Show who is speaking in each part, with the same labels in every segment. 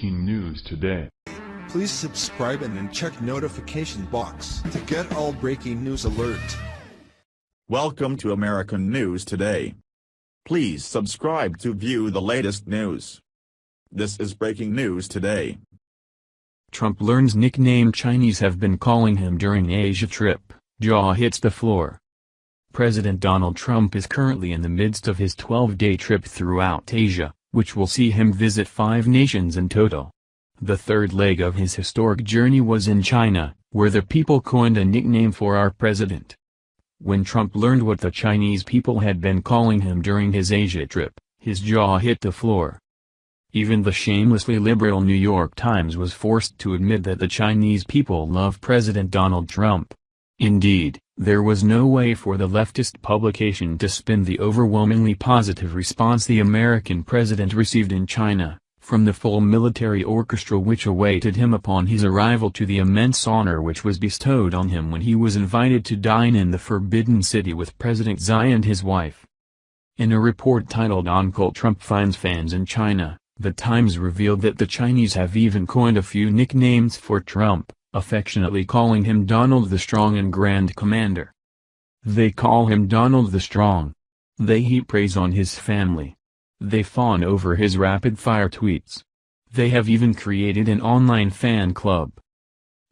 Speaker 1: breaking news today.
Speaker 2: Please subscribe and then check notification box to get all breaking news alert.
Speaker 3: Welcome to American News Today. Please subscribe to view the latest news. This is breaking news today.
Speaker 4: Trump learns nickname Chinese have been calling him during Asia trip, jaw hits the floor. President Donald Trump is currently in the midst of his 12-day trip throughout Asia, which will see him visit 5 nations in total. The third leg of his historic journey was in China, where the people coined a nickname for our president. When Trump learned what the Chinese people had been calling him during his Asia trip, his jaw hit the floor. Even the shamelessly liberal New York Times was forced to admit that the Chinese people love President Donald Trump. Indeed, there was no way for the leftist publication to spin the overwhelmingly positive response the American president received in China, from the full military orchestra which awaited him upon his arrival to the immense honor which was bestowed on him when he was invited to dine in the Forbidden City with President Xi and his wife. In a report titled "Uncle Trump Finds Fans in China," the Times revealed that the Chinese have even coined a few nicknames for Trump, affectionately calling him Donald the Strong and Grand Commander. They call him Donald the Strong. They heap praise on his family. They fawn over his rapid-fire tweets. They have even created an online fan club.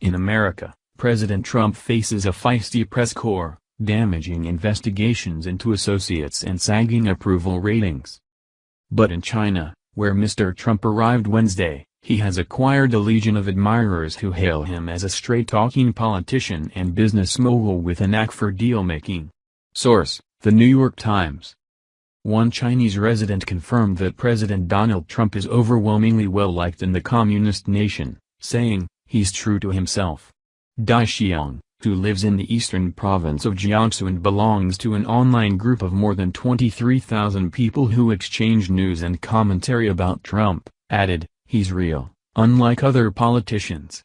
Speaker 4: In America, President Trump faces a feisty press corps, damaging investigations into associates and sagging approval ratings. But in China, where Mr. Trump arrived Wednesday, he has acquired a legion of admirers who hail him as a straight-talking politician and business mogul with a knack for deal-making. Source: The New York Times. One Chinese resident confirmed that President Donald Trump is overwhelmingly well-liked in the communist nation, saying, "He's true to himself." Dai Xiang, who lives in the eastern province of Jiangsu and belongs to an online group of more than 23,000 people who exchange news and commentary about Trump, added, "He's real, unlike other politicians."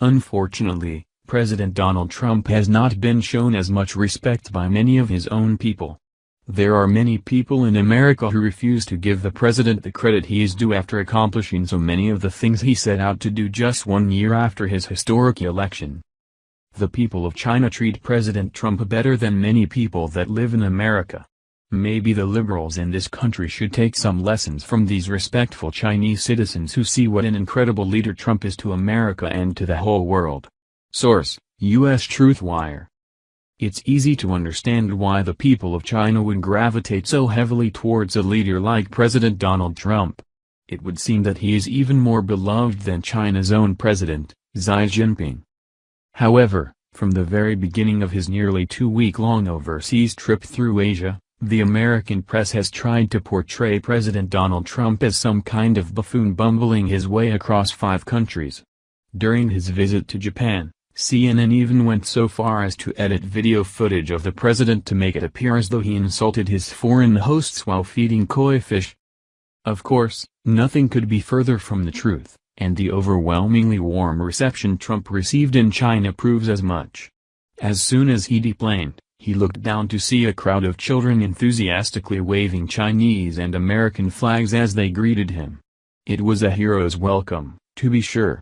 Speaker 4: Unfortunately, President Donald Trump has not been shown as much respect by many of his own people. There are many people in America who refuse to give the president the credit he is due after accomplishing so many of the things he set out to do just 1 year after his historic election. The people of China treat President Trump better than many people that live in America. Maybe the liberals in this country should take some lessons from these respectful Chinese citizens who see what an incredible leader Trump is to America and to the whole world. Source: U.S. Truthwire. It's easy to understand why the people of China would gravitate so heavily towards a leader like President Donald Trump. It would seem that he is even more beloved than China's own president, Xi Jinping. However, from the very beginning of his nearly 2-week-long overseas trip through Asia, the American press has tried to portray President Donald Trump as some kind of buffoon bumbling his way across 5 countries. During his visit to Japan, CNN even went so far as to edit video footage of the president to make it appear as though he insulted his foreign hosts while feeding koi fish. Of course, nothing could be further from the truth, and the overwhelmingly warm reception Trump received in China proves as much. As soon as he deplaned, he looked down to see a crowd of children enthusiastically waving Chinese and American flags as they greeted him. It was a hero's welcome, to be sure.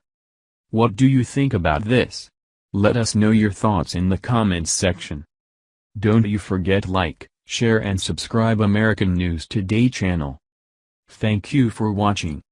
Speaker 4: What do you think about this? Let us know your thoughts in the comments section. Don't you forget like, share and subscribe American News Today channel. Thank you for watching.